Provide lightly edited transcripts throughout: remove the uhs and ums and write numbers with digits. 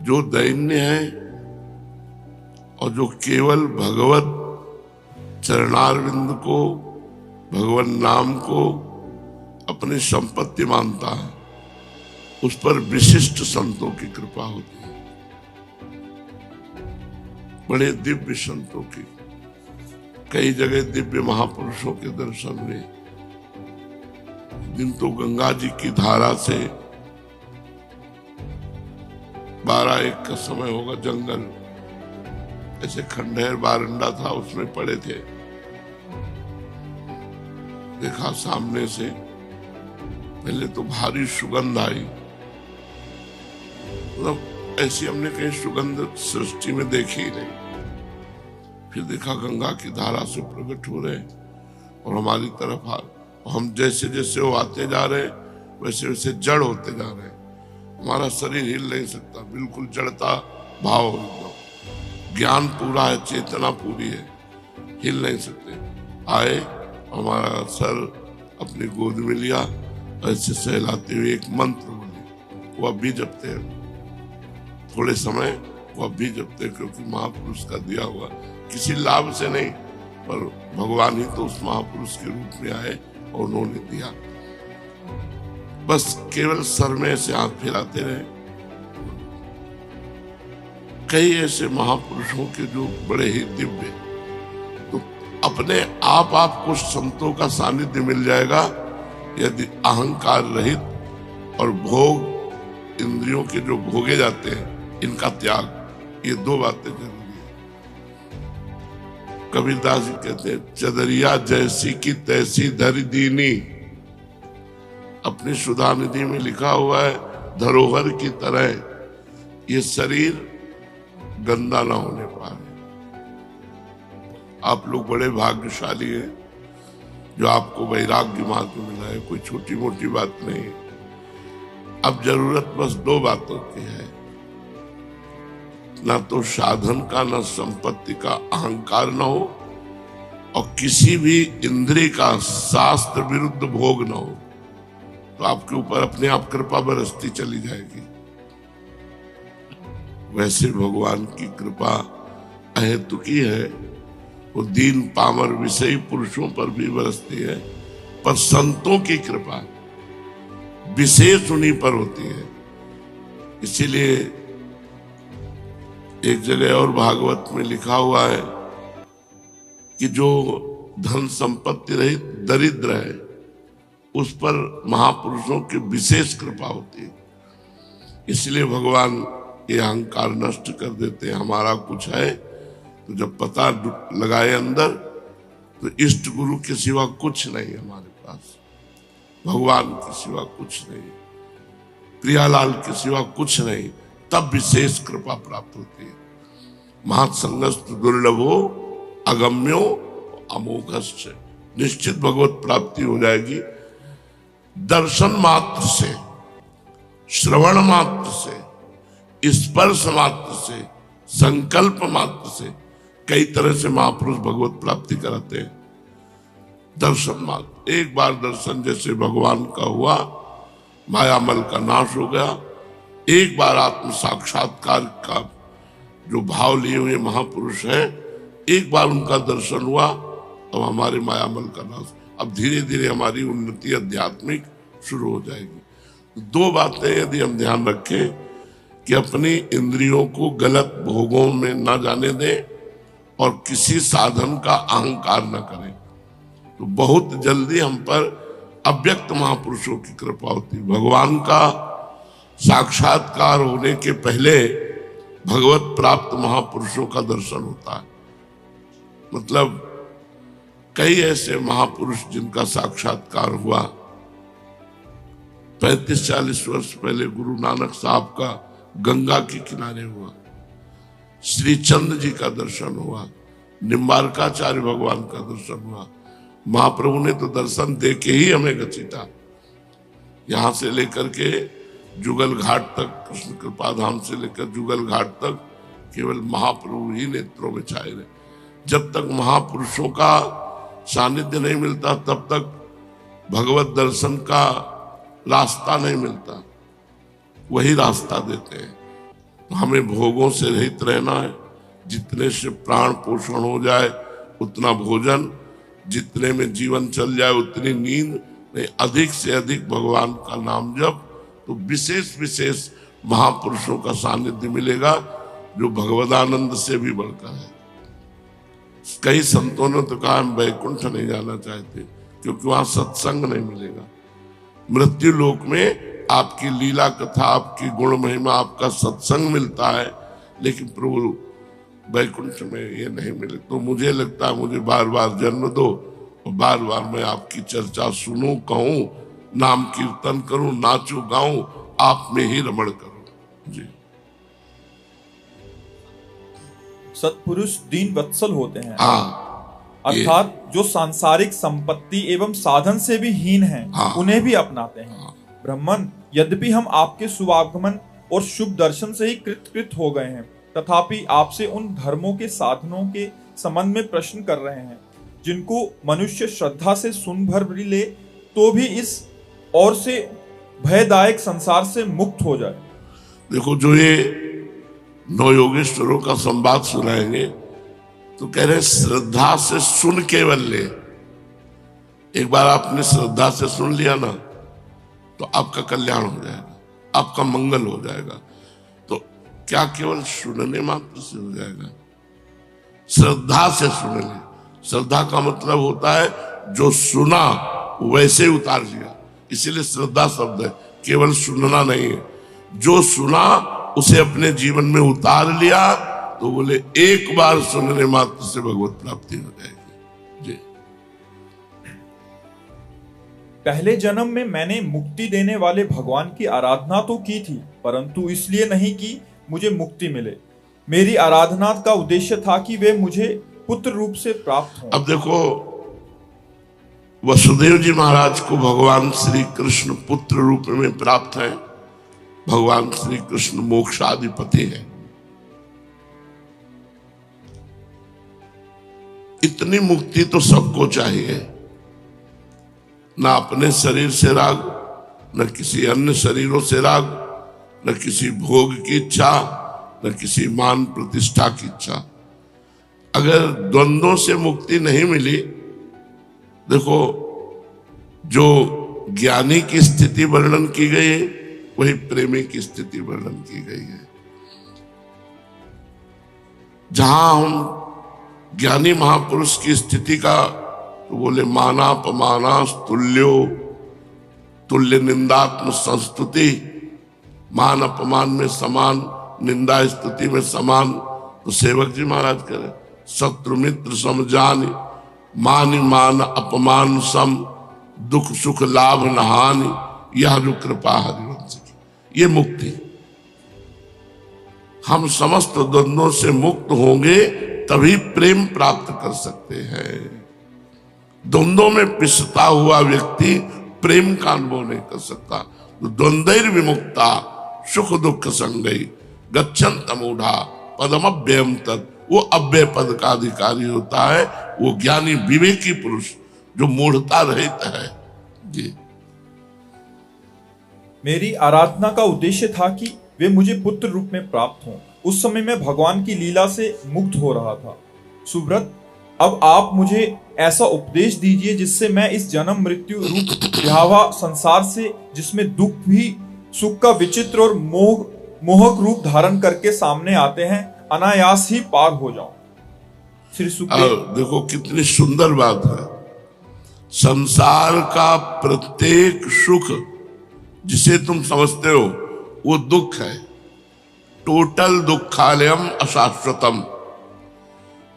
जो दैन्य है और जो केवल भगवत चरणारविंद को, भगवान नाम को अपनी संपत्ति मानता है, उस पर विशिष्ट संतों की कृपा होती है, बड़े दिव्य संतों की। कई जगह दिव्य महापुरुषों के दर्शन हुए। दिन तो गंगा जी की धारा से 12-1 का समय होगा, जंगल ऐसे खंडहर बारंडा था, उसमें पड़े थे। देखा सामने से, पहले तो भारी सुगंध आई, मतलब ऐसी हमने कहीं सुगंध सृष्टि में देखी ही नहीं। फिर देखा गंगा की धारा से प्रकट हो रहे और हमारी तरफ आ, हम जैसे जैसे वो आते जा रहे वैसे वैसे जड़ होते जा रहे। हमारा शरीर हिल नहीं सकता, बिल्कुल जड़ता भाव हो एकदम। ज्ञान पूरा है, चेतना पूरी है, हिल नहीं सकते। आए, हमारा सर अपनी गोद में लिया, ऐसे सहलाते हुए एक मंत्र बोले, वो अब भी जपते हैं। थोड़े समय वो अब भी जपते हैं, क्योंकि महापुरुष का दिया हुआ, किसी लाभ से नहीं, पर भगवान ही तो उस महापुरुष के रूप में आए और उन्होंने दिया। बस केवल सर में से हाथ फिराते रहे। कई ऐसे महापुरुषों के जो बड़े ही दिव्य, तो अपने आप आपको संतों का सानिध्य मिल जाएगा यदि अहंकार रहित और भोग, इंद्रियों के जो भोगे जाते हैं, इनका त्याग। ये 2 बातें जरूरी है। कबीरदास जी कहते हैं, चदरिया जैसी की तैसी धरि दीनी। अपनी सुधा निधि में लिखा हुआ है, धरोहर की तरह ये शरीर गंदा ना होने पाए। आप लोग बड़े भाग्यशाली हैं जो आपको वैराग्य मार्ग मिला है, कोई छोटी मोटी बात नहीं। अब जरूरत बस 2 बातों की है, ना तो साधन का, ना संपत्ति का अहंकार ना हो, और किसी भी इंद्रिय का शास्त्र विरुद्ध भोग ना हो, तो आपके ऊपर अपने आप कृपा बरसती चली जाएगी। वैसे भगवान की कृपा अहेतुकी है, वो दीन पामर विषयी पुरुषों पर भी बरसती है, पर संतों की कृपा विशेष उन्हीं पर होती है। इसीलिए एक जगह और भागवत में लिखा हुआ है कि जो धन संपत्ति रहित दरिद्र है, उस पर महापुरुषों की विशेष कृपा होती है। इसलिए भगवान ये अहंकार नष्ट कर देते हैं। हमारा कुछ है तो जब पता लगाए अंदर, तो इष्ट गुरु के सिवा कुछ नहीं हमारे पास, भगवान के सिवा कुछ नहीं, प्रियालाल के सिवा कुछ नहीं, तब विशेष कृपा प्राप्त होती है। महत्संगस्तु दुर्लभो अगम्यो अमोघश्च। निश्चित भगवत प्राप्ति हो जाएगी। दर्शन मात्र से, श्रवण मात्र से, स्पर्श मात्र से, संकल्प मात्र से कई तरह से महापुरुष भगवत प्राप्ति कराते हैं। दर्शन मात्र, एक बार दर्शन जैसे भगवान का हुआ, मायामल का नाश हो गया। एक बार आत्म साक्षात्कार का जो भाव लिए हुए महापुरुष हैं, एक बार उनका दर्शन हुआ, तो हमारे मायामल का नाश। अब धीरे धीरे हमारी उन्नति आध्यात्मिक शुरू हो जाएगी। 2 बातें यदि हम ध्यान रखें कि अपनी इंद्रियों को गलत भोगों में न जाने दें और किसी साधन का अहंकार न करें, तो बहुत जल्दी हम पर अव्यक्त महापुरुषों की कृपा होती है। भगवान का साक्षात्कार होने के पहले भगवत प्राप्त महापुरुषों का दर्शन होता है। मतलब कई ऐसे महापुरुष जिनका साक्षात्कार हुआ। 35-40 वर्ष पहले गुरु नानक साहब का गंगा के किनारे हुआ, श्री चंद्र जी का दर्शन हुआ, निम्बारकाचार्य भगवान का दर्शन हुआ। महाप्रभु ने तो दर्शन दे के ही हमें घसीटा, यहां से लेकर के जुगल घाट तक, कृष्ण कृपा धाम से लेकर जुगल घाट तक केवल महाप्रभु ही नेत्रों में छाए रहे। जब तक महापुरुषों का सानिध्य नहीं मिलता, तब तक भगवत दर्शन का रास्ता नहीं मिलता। वही रास्ता देते हैं। हमें भोगों से रहित रहना है। जितने से प्राण पोषण हो जाए उतना भोजन, जितने में जीवन चल जाए उतनी नींद, नहीं अधिक से अधिक भगवान का नाम जप, तो विशेष विशेष महापुरुषों का सानिध्य मिलेगा जो भगवदानंद से भी बढ़कर है। कई संतों ने तो कहा हम वैकुंठ नहीं जाना चाहते क्योंकि वहां सत्संग नहीं मिलेगा। मृत्यु लोक में आपकी लीला कथा, आपकी गुण महिमा, आपका सत्संग मिलता है, लेकिन प्रभु वैकुंठ में ये नहीं मिले। तो मुझे लगता है मुझे बार बार जन्म दो और बार बार मैं आपकी चर्चा सुनूं, कहूं, नाम कीर्तन करूं, नाचूं, गाऊं, आप में ही रमण करूं। जी। सत्पुरुष दीन वत्सल होते हैं। हाँ, अर्थात जो सांसारिक संपत्ति एवं साधन से भी हीन हैं, हाँ, उन्हें भी अपनाते हैं। हाँ। ब्राह्मण, यद्यपि हम आपके शुभागमन और शुभ दर्शन से ही कृतकृत हो गए हैं, तथापि आपसे उन धर्मों के साधनों के संबंध में प्रश्न कर रहे हैं जिनको मनुष्य श्रद्धा से सुन भर भी ले तो भी इस और से भयदायक संसार से मुक्त हो जाए। देखो, जो ये नौ योगेश्वरों का संवाद सुनाएंगे तो कह रहे श्रद्धा से सुन केवल ले। एक बार आपने श्रद्धा से सुन लिया ना तो आपका कल्याण हो जाएगा, आपका मंगल हो जाएगा। तो क्या केवल सुनने मात्र से हो जाएगा? श्रद्धा से सुन ले। श्रद्धा का मतलब होता है जो सुना वैसे उतार लिया, इसीलिए श्रद्धा शब्द है, केवल सुनना नहीं है। जो सुना उसे अपने जीवन में उतार लिया तो बोले एक बार सुनने मात्र से भगवत प्राप्ति हो जाएगी। जी। पहले जन्म में मैंने मुक्ति देने वाले भगवान की आराधना तो की थी, परंतु इसलिए नहीं कि मुझे मुक्ति मिले। मेरी आराधना का उद्देश्य था कि वे मुझे पुत्र रूप से प्राप्त हों। अब देखो, वसुदेव जी महाराज को भगवान श्री कृष्ण पुत्र रूप में प्राप्त है। भगवान श्री कृष्ण मोक्षाधिपति है। इतनी मुक्ति तो सबको चाहिए, ना अपने शरीर से राग, न किसी अन्य शरीरों से राग, न किसी भोग की इच्छा, न किसी मान प्रतिष्ठा की इच्छा। अगर द्वंद्वों से मुक्ति नहीं मिली, देखो जो ज्ञानी की स्थिति वर्णन की गई है वही प्रेमी की स्थिति वर्णन की गई है। जहां हम ज्ञानी महापुरुष की स्थिति का तो बोले मानापमाना तुल्यो, तुल्य निंदात्म संस्तुति, मान अपमान में समान, निंदा स्तुति में समान। तो सेवक जी महाराज कह रहे शत्रु मित्र समझान, मान मान अपमान सम, दुख सुख लाभ नहानि, यह जो कृपा हरिवंश की। ये मुक्ति, हम समस्त द्वंद्वों से मुक्त होंगे तभी प्रेम प्राप्त कर सकते हैं। द्वंद्वों में पिसता हुआ व्यक्ति प्रेम का अनुभव नहीं कर सकता। तो द्वंद्वैर विमुक्ता सुख दुख संगई गच्छन्त मूढ़ा पदमव्ययम तत्, वो अव्यय पद का अधिकारी होता है, वो ज्ञानी विवेकी पुरुष जो मूढ़ता रहित है। जी। मेरी आराधना का उद्देश्य था कि वे मुझे पुत्र रूप में प्राप्त हों। उस समय मैं भगवान की लीला से मुक्त हो रहा था। सुब्रत, अब आप मुझे ऐसा उपदेश दीजिए जिससे मैं इस जन्म मृत्यु रूप भयावह संसार से, जिसमें दुख भी सुख का विचित्र और मोहक रूप धारण करके सामने आते हैं, अनायास ही पार हो जाऊं। श्री सुखदेव, देखो कितनी सुंदर बात है। संसार का प्रत्येक सुख जिसे तुम समझते हो वो दुख है। टोटल दुखालयम अशाश्वतम।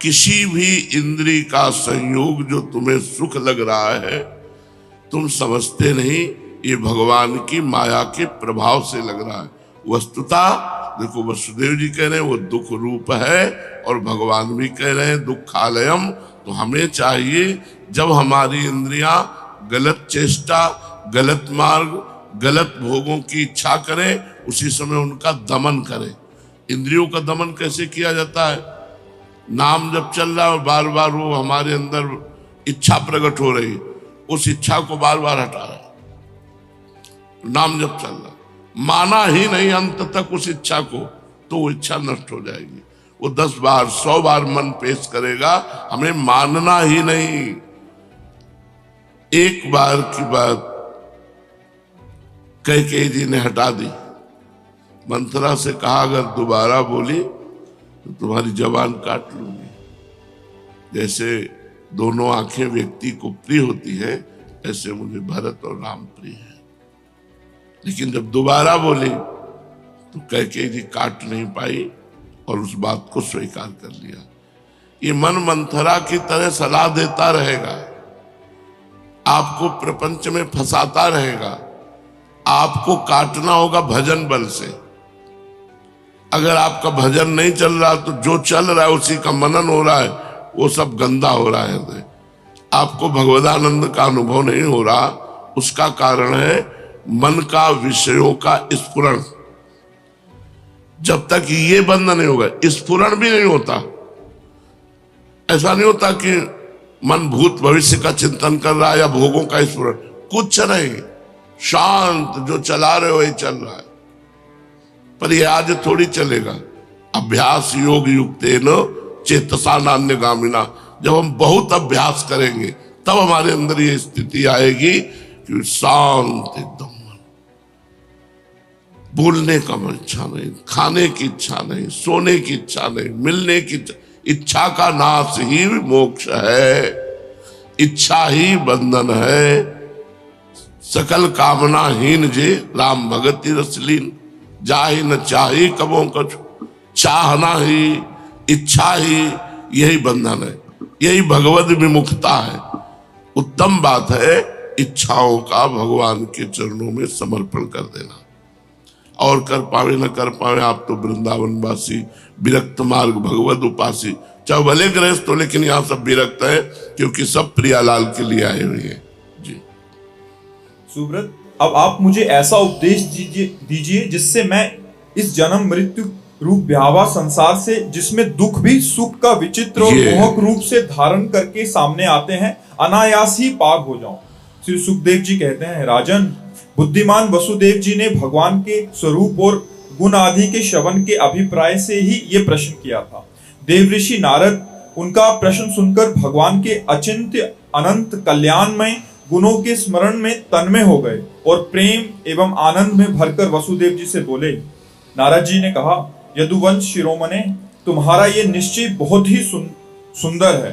किसी भी इंद्री का संयोग जो तुम्हें सुख लग रहा है, तुम समझते नहीं, ये भगवान की माया के प्रभाव से लग रहा है। वस्तुतः देखो, वसुदेव जी कह रहे हैं वो दुख रूप है और भगवान भी कह रहे हैं दुखालयम। तो हमें चाहिए जब हमारी इंद्रियां गलत चेष्टा, गलत मार्ग, गलत भोगों की इच्छा करें, उसी समय उनका दमन करें। इंद्रियों का दमन कैसे किया जाता है? नाम जब चल रहा है और बार बार वो हमारे अंदर इच्छा प्रकट हो रही, उस इच्छा को बार बार हटा रहा है। नाम जब चल रहा, माना ही नहीं अंत तक उस इच्छा को, तो वो इच्छा नष्ट हो जाएगी। वो 10 बार 100 बार मन पेश करेगा, हमें मानना ही नहीं। एक बार की बात कैकेयी जी ने हटा दी। मंथरा से कहा अगर दोबारा बोली तो तुम्हारी जबान काट लूंगी। जैसे दोनों आंखें व्यक्ति को प्रिय होती है, ऐसे मुझे भरत और राम प्रिय है। लेकिन जब दोबारा बोली तो कैकेयी जी काट नहीं पाई और उस बात को स्वीकार कर लिया। ये मन मंथरा की तरह सलाह देता रहेगा, आपको प्रपंच में फंसाता रहेगा। आपको काटना होगा भजन बल से। अगर आपका भजन नहीं चल रहा तो जो चल रहा है उसी का मनन हो रहा है, वो सब गंदा हो रहा है। आपको भगवदानंद का अनुभव नहीं हो रहा, उसका कारण है मन का विषयों का स्फुरण। जब तक ये बंद नहीं होगा, स्फुरण भी नहीं होता। ऐसा नहीं होता कि मन भूत भविष्य का चिंतन कर रहा है या भोगों का स्फुरण, कुछ नहीं, शांत जो चला रहे हो वही चल रहा है। पर ये आज थोड़ी चलेगा। अभ्यास योग युक्तेन चेतसा नान्यगामिना, जब हम बहुत अभ्यास करेंगे तब हमारे अंदर ये स्थिति आएगी कि शांत एकदम, बोलने का इच्छा नहीं, खाने की इच्छा नहीं, सोने की इच्छा नहीं, मिलने की इच्छा का नाश ही मोक्ष है। इच्छा ही बंधन है। सकल कामनाहीन जे राम भगति रसलीन, जाहि न चाही कबों कछु, चाहना ही इच्छा ही यही बंधन है, यही भगवद विमुखता है। उत्तम बात है इच्छाओं का भगवान के चरणों में समर्पण कर देना। और कर पावे न कर पावे, आप तो वृंदावनवासी, विरक्त मार्ग भगवत उपासी, चाहे भले गृहस्थ हो, लेकिन यहाँ सब विरक्त है क्योंकि सब प्रियालाल के लिए आए हुए हैं। जी सुब्रत, अब आप मुझे ऐसा उपदेश दीजिए जिससे मैं इस जन्म मृत्यु रूप भयावह संसार से, जिसमें दुख भी सुख का विचित्र और मोहक रूप से धारण करके सामने आते हैं, अनायास ही पार हो जाऊं। श्री सुखदेव जी कहते हैं, राजन, बुद्धिमान वसुदेव जी ने भगवान के स्वरूप और गुण आदि के श्रवण के अभिप्राय से ही ये प्रश्न किया था। देवऋषि नारद उनका प्रश्न सुनकर भगवान के अचिंत्य अनंत कल्याणमय गुणों के स्मरण में तन्मय हो गए और प्रेम एवं आनंद में भरकर वसुदेव जी से बोले। नारद जी ने कहा, यदुवंश शिरोमणे, तुम्हारा ये निश्चय बहुत ही सुंदर है,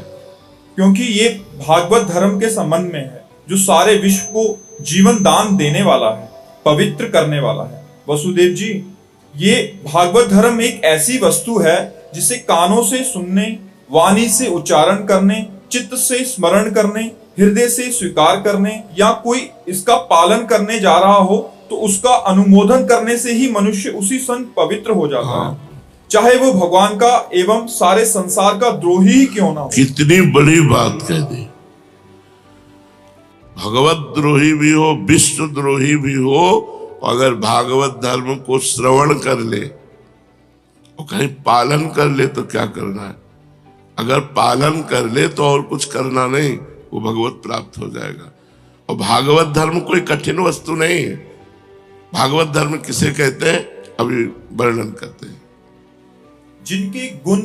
क्योंकि ये भागवत धर्म के संबंध में है, जो सारे विश्व को जीवन दान देने वाला है, पवित्र करने वाला है। वसुदेव जी, ये भागवत धर्म एक ऐसी वस्तु है जिसे कानों से सुनने, वाणी से उच्चारण करने, चित्त से स्मरण करने, हृदय से स्वीकार करने या कोई इसका पालन करने जा रहा हो तो उसका अनुमोदन करने से ही मनुष्य उसी क्षण पवित्र हो जाता है, चाहे वो भगवान का एवं सारे संसार का द्रोही ही क्यों ना हो। कितनी बड़ी बात कह दी। भगवत द्रोही भी हो, विश्व द्रोही भी हो, अगर भागवत धर्म को श्रवण कर ले और कहीं पालन कर ले तो क्या करना है। अगर पालन कर ले तो और कुछ करना नहीं, वो भगवत प्राप्त हो जाएगा। और भागवत धर्म कोई कठिन वस्तु नहीं है। भागवत धर्म किसे कहते हैं, अभी वर्णन करते हैं। जिनके गुण,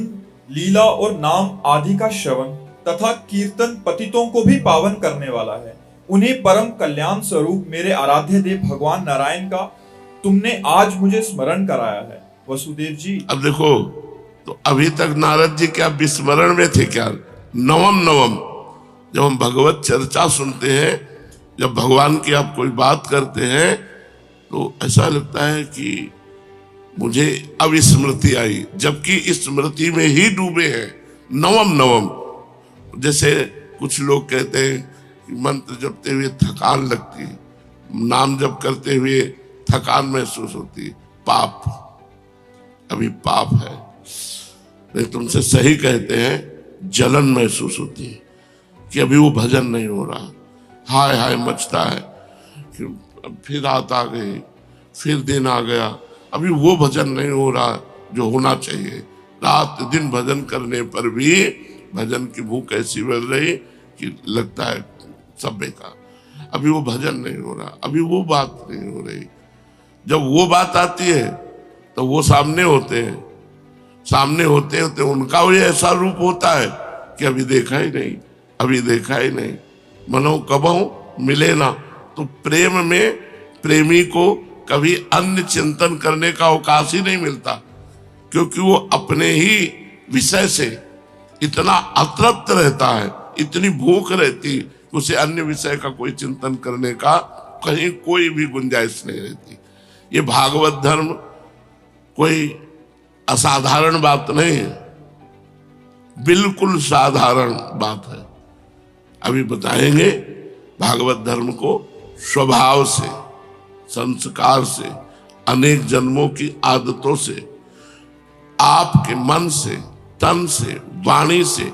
लीला और नाम आदि का श्रवण तथा कीर्तन पतितों को भी पावन करने वाला है, उन्हें परम कल्याण स्वरूप मेरे आराध्य देव भगवान नारायण का तुमने आज मुझे स्मरण कराया है। वसुदेव जी, अब देखो, तो अभी तक नारद जी क्या विस्मरण में थे क्या? नवम जब हम भगवत चर्चा सुनते हैं, जब भगवान की आप कोई बात करते हैं तो ऐसा लगता है कि मुझे अब स्मृति आई, जबकि स्मृति में ही डूबे हैं। नवम जैसे कुछ लोग कहते हैं कि मंत्र जपते हुए थकान लगती है, नाम जप करते हुए थकान महसूस होती है, पाप, अभी पाप है। नहीं, तुमसे सही कहते हैं, जलन महसूस होती है कि अभी वो भजन नहीं हो रहा। हाय हाय मचता है कि फिर रात आ गई, फिर दिन आ गया, अभी वो भजन नहीं हो रहा जो होना चाहिए। रात दिन भजन करने पर भी भजन की भूख ऐसी बढ़ रही कि लगता है सब बेकार। अभी वो भजन नहीं हो रहा, अभी वो बात नहीं हो रही। जब वो बात आती है तो वो सामने होते हैं, सामने होते होते उनका भी ऐसा रूप होता है कि अभी देखा ही नहीं, अभी देखा ही नहीं, मनो कबहू मिले ना। तो प्रेम में प्रेमी को कभी अन्य चिंतन करने का अवकाश ही नहीं मिलता, क्योंकि वो अपने ही विषय से इतना अतृप्त रहता है, इतनी भूख रहती, उसे अन्य विषय का कोई चिंतन करने का कहीं कोई भी गुंजाइश नहीं रहती। ये भागवत धर्म कोई असाधारण बात नहीं है, बिल्कुल साधारण बात है। अभी बताएंगे भागवत धर्म को स्वभाव से, संस्कार से, अनेक जन्मों की आदतों से, आपके मन से, तन से, वाणी से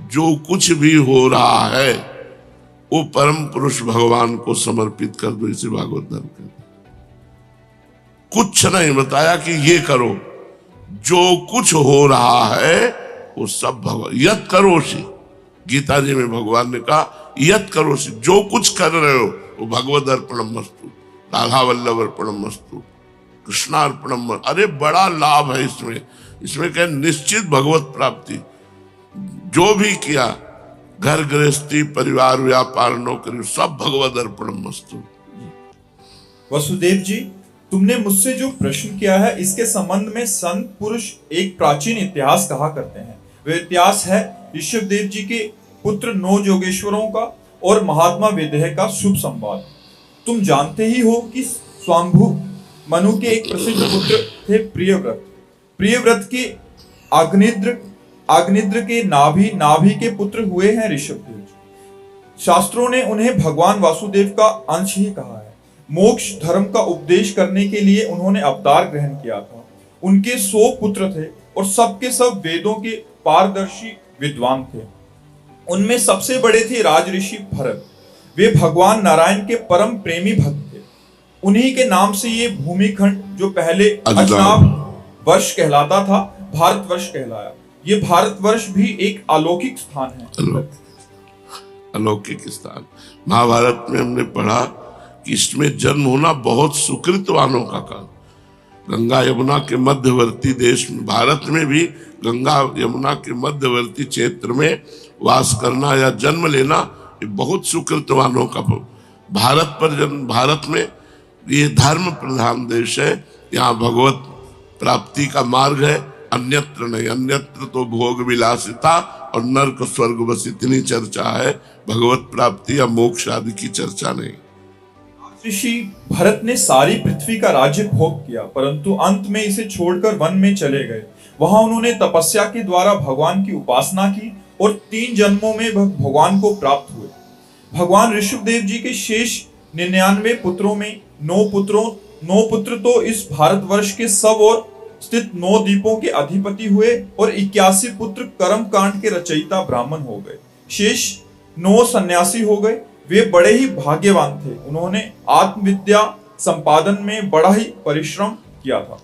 जो कुछ भी हो रहा है वो परम पुरुष भगवान को समर्पित कर दो। इसे भागवत धर्म कहते हैं। कुछ नहीं बताया कि ये करो, जो कुछ हो रहा है वो सब भगवान। यत करोषि, गीता जी में भगवान ने कहा यत करोषि, जो कुछ कर रहे हो वो भगवद अर्पणमस्तु, राधा वल्लभ अर्पणमस्तु, कृष्णार्पणम। अरे बड़ा लाभ है इसमें, इसमें कहे निश्चित भगवत प्राप्ति। जो भी किया, घर गृहस्थी, परिवार, व्यापार, नौकरी, सब भगवद अर्पणमस्तु। वसुदेव जी, तुमने मुझसे जो प्रश्न किया है इसके संबंध में संत पुरुष एक प्राचीन इतिहास कहा करते हैं। वह इतिहास है ऋषभदेव जी के पुत्र 9 योगेश्वरों का और महात्मा वेदेह का शुभ संवाद। तुम जानते ही हो कि स्वाम्भु मनु के एक प्रसिद्ध पुत्र थे प्रियव्रत। प्रियव्रत के आग्निद्र के नाभि के पुत्र हुए हैं ऋषभदेव जी। शास्त्रों ने उन्हें भगवान वासुदेव का अंश ही कहा है। मोक्ष धर्म का उपदेश करने के लिए उन्होंने अवतार ग्रहण किया था। उनके 100 पुत्र थे और सबके सब वेदों के पारदर्शी विद्वान थे। उनमें सबसे बड़े थे राजऋषि भरत। वे भगवान नारायण के परम प्रेमी भक्त थे। उन्हीं के नाम से ये भूमिखंड, जो पहले अजनाब वर्ष कहलाता था, भारतवर्ष कहलाया। ये भारतवर्ष भी एक अलौकिक स्थान है। अलौकिक स्थान। महाभारत में हमने पढ़ा कि इसमें जन्म होना बहुत सुकृतवानों का काम। गंगा यमुना के मध्यवर्ती देश में, भारत में भी गंगा यमुना के मध्यवर्ती क्षेत्र में वास करना या जन्म लेना ये बहुत सुकृतवानों का। भारत में ये धर्म प्रधान देश है, यहाँ भगवत प्राप्ति का मार्ग है, अन्यत्र नहीं। अन्यत्र तो भोग विलासिता और नरक स्वर्ग, बस इतनी चर्चा है, भगवत प्राप्ति या मोक्ष आदि की चर्चा नहीं। ऋषि भरत ने सारी पृथ्वी का राज्य भोग किया, परंतु अंत में इसे छोड़कर वन में चले गए। वहां उन्होंने तपस्या के द्वारा भगवान की उपासना की और 3 जन्मों में भगवान को प्राप्त हुए। भगवान ऋषभदेव जी के शेष 99 पुत्रों में 9 पुत्र तो इस भारतवर्ष के सब और स्थित 9 द्वीपों के अधिपति हुए और 81 पुत्र कर्म कांड के रचयिता ब्राह्मण हो गए। शेष 9 सन्यासी हो गए। वे बड़े ही भाग्यवान थे। उन्होंने आत्मविद्या संपादन में बड़ा ही परिश्रम किया था।